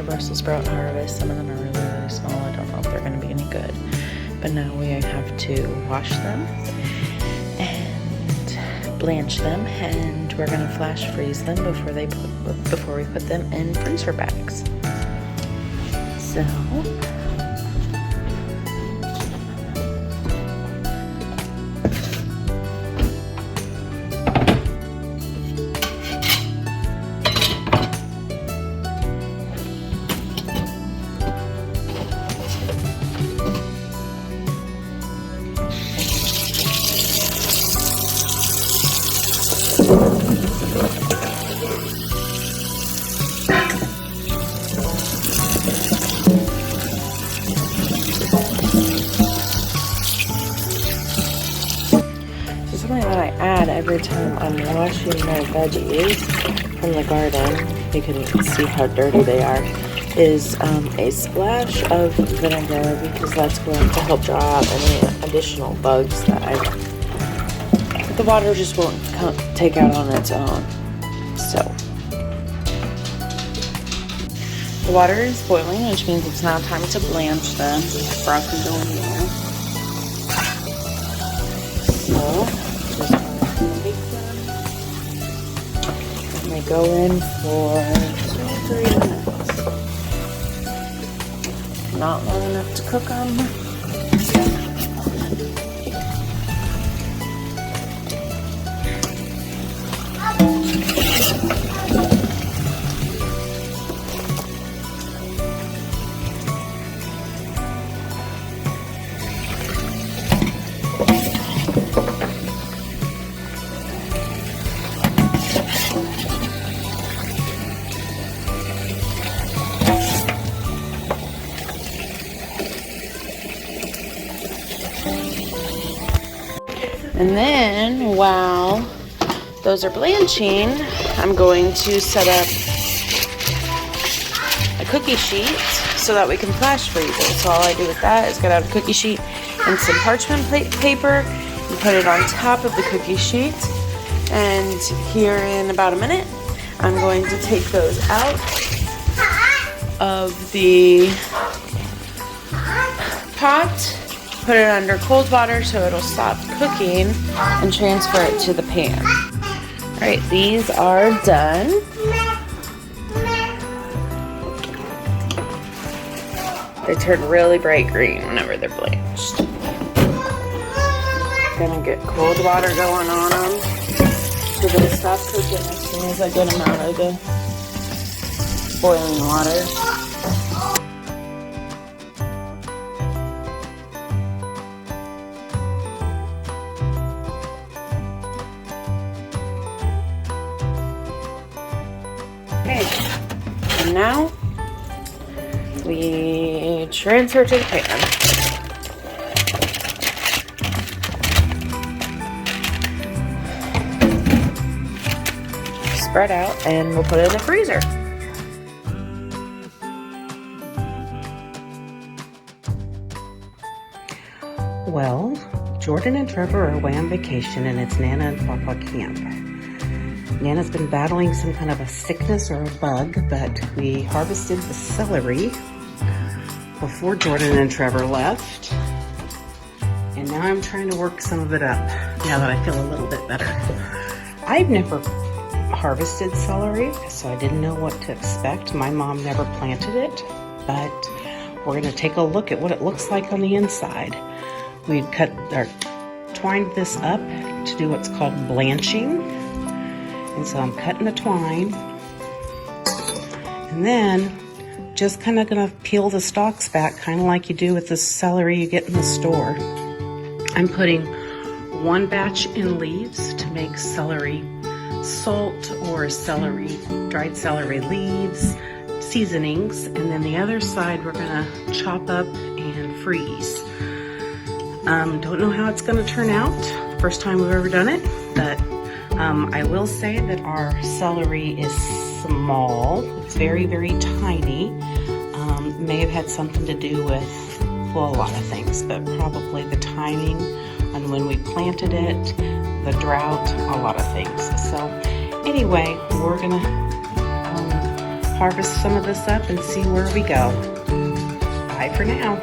our Brussels sprout harvest. Some of them are really, really small. I don't know if they're going to be any good. But now we have to wash them and blanch them, and we're going to flash freeze them before we put them in freezer bags. So something that I add every time I'm washing my veggies from the garden, you can see how dirty they are, is a splash of vinegar, because that's going to help draw out any additional bugs that the water just won't take out on its own. So the water is boiling, which means it's now time to blanch them. Broth can go in there. So just make them, and they go in for 2 or 3 minutes. Not long enough to cook them. And then while those are blanching, I'm going to set up a cookie sheet so that we can flash freeze it. So all I do with that is get out a cookie sheet and some parchment paper and put it on top of the cookie sheet. And here in about a minute, I'm going to take those out of the pot, put it under cold water so it'll stop cooking, and transfer it to the pan. Alright, these are done. They turn really bright green whenever they're blanched. Gonna get cold water going on them so they'll stop cooking as soon as I get them out of the boiling water. Okay, and now we transfer to the pan. Spread out, and we'll put it in the freezer. Well, Jordan and Trevor are away on vacation, and it's Nana and Papa camp. Nana's been battling some kind of a sickness or a bug, but we harvested the celery before Jordan and Trevor left. And now I'm trying to work some of it up now that I feel a little bit better. I've never harvested celery, so I didn't know what to expect. My mom never planted it, but we're going to take a look at what it looks like on the inside. We've twined this up to do what's called blanching. And so I'm cutting the twine, and then just kind of going to peel the stalks back, kind of like you do with the celery you get in the store. I'm putting 1 batch in leaves to make celery salt or dried celery leaves, seasonings, and then the other side we're going to chop up and freeze. Don't know how it's going to turn out. First time we've ever done it, but I will say that our celery is small. It's very, very tiny. May have had something to do with, well, a lot of things, but probably the timing on when we planted it, the drought, a lot of things. So anyway, we're gonna harvest some of this up and see where we go. Bye for now.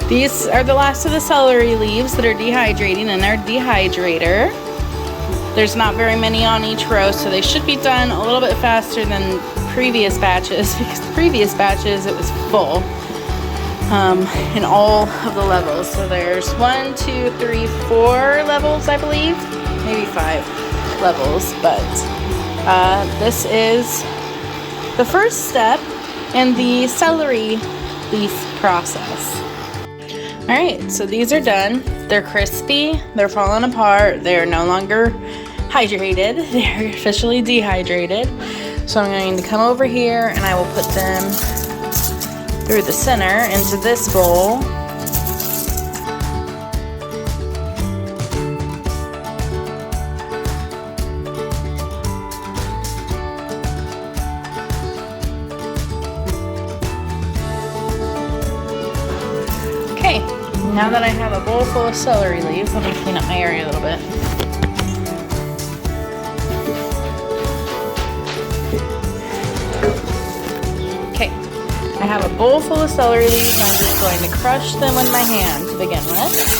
These are the last of the celery leaves that are dehydrating in our dehydrator. There's not very many on each row, so they should be done a little bit faster than previous batches, because the previous batches it was full in all of the levels. So there's 1, 2, 3, 4 levels, I believe, maybe 5 levels, but this is the first step in the celery leaf process. All right, so these are done. They're crispy, they're falling apart, they're no longer hydrated, they're officially dehydrated. So I'm going to come over here and I will put them through the center into this bowl. Okay, now that I have a bowl full of celery leaves, let me clean up my area a little bit. Okay, I have a bowl full of celery leaves. I'm just going to crush them with my hand to begin with.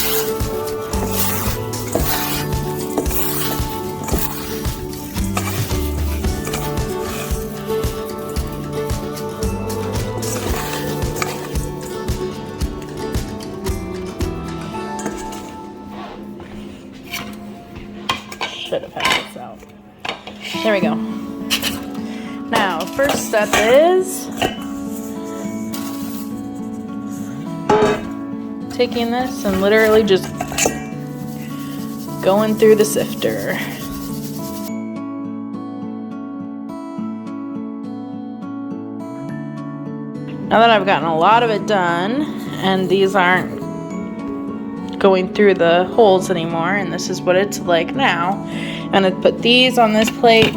Should have had this out. There we go. Now, first step is taking this and literally just going through the sifter. Now that I've gotten a lot of it done, and these aren't going through the holes anymore, and this is what it's like now, I'm gonna put these on this plate.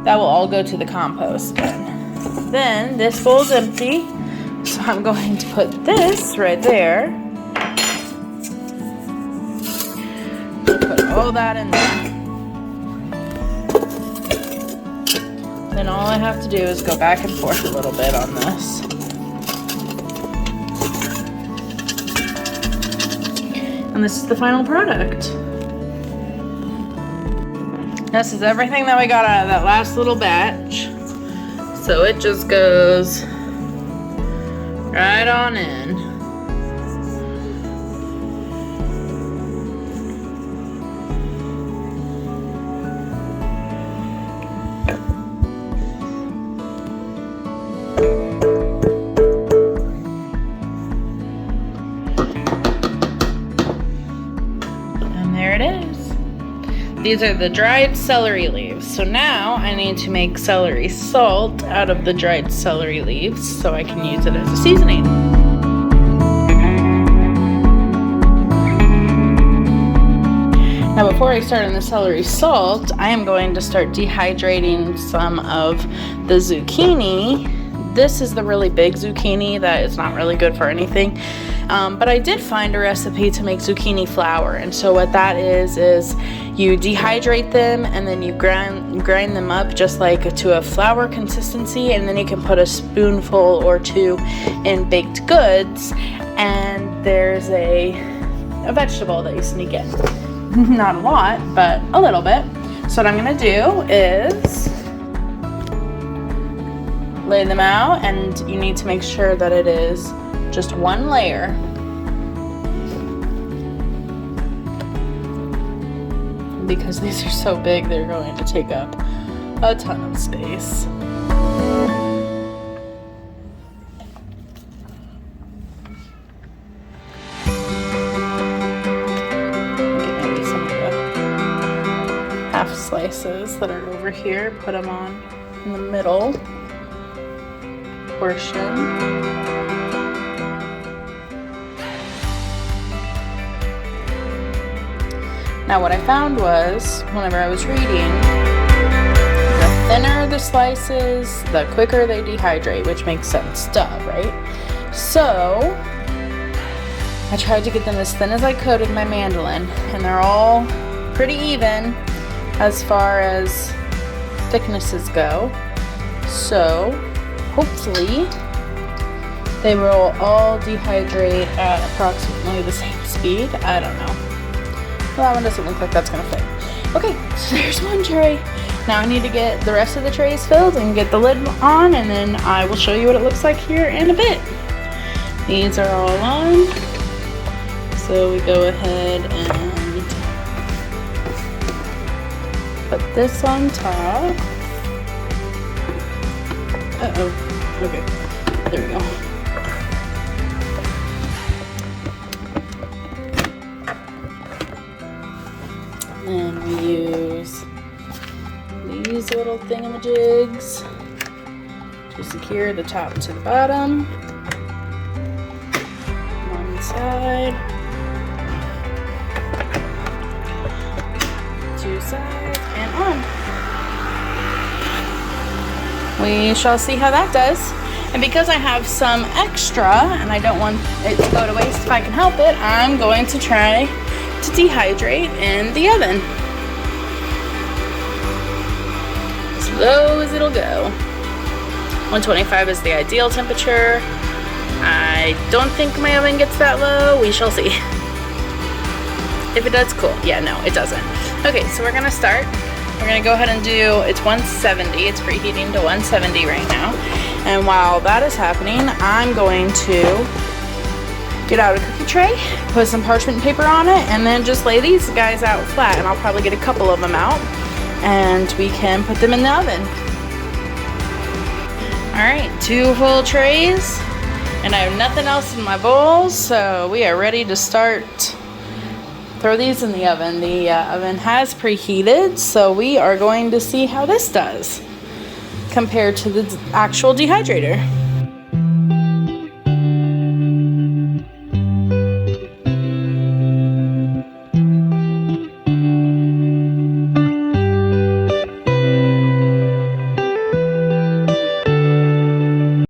That will all go to the compost bin. Then this bowl's empty, so I'm going to put this right there. Put all that in there. Then all I have to do is go back and forth a little bit on this. And this is the final product. This is everything that we got out of that last little batch. So it just goes right on in. And there it is. These are the dried celery leaves. So now I need to make celery salt out of the dried celery leaves so I can use it as a seasoning. Now before I start on the celery salt, I am going to start dehydrating some of the zucchini. This is the really big zucchini that is not really good for anything. But I did find a recipe to make zucchini flour, and so what that is you dehydrate them and then you grind them up just like to a flour consistency, and then you can put a spoonful or two in baked goods, and there's a vegetable that you sneak in. Not a lot, but a little bit. So what I'm gonna do is lay them out, and you need to make sure that it is just one layer. Because these are so big, they're going to take up a ton of space. Get maybe some of the half slices that are over here, put them on in the middle portion. Now what I found was, whenever I was reading, the thinner the slices, the quicker they dehydrate, which makes sense, duh, right? So, I tried to get them as thin as I could with my mandolin, and they're all pretty even as far as thicknesses go. So hopefully they will all dehydrate at approximately the same speed. I don't know. Well, that one doesn't look like that's gonna fit. Okay, so there's one tray. Now I need to get the rest of the trays filled and get the lid on, and then I will show you what it looks like here in a bit. These are all on. So we go ahead and put this on top. Uh-oh. Okay. There we go. And we use these little thingamajigs to secure the top to the bottom. One side. Two sides, and on. We shall see how that does. And because I have some extra and I don't want it to go to waste if I can help it, I'm going to try to dehydrate in the oven. As low as it'll go. 125 is the ideal temperature. I don't think my oven gets that low. We shall see. If it does, cool. Yeah, no, it doesn't. Okay, so we're gonna start. We're gonna go ahead and do, it's 170. It's preheating to 170 right now. And while that is happening, I'm going to get out a cookie tray, put some parchment paper on it, and then just lay these guys out flat. And I'll probably get a couple of them out, and we can put them in the oven. All right, 2 full trays, and I have nothing else in my bowls, so we are ready to start. Throw these in the oven. The oven has preheated, so we are going to see how this does compared to the actual dehydrator.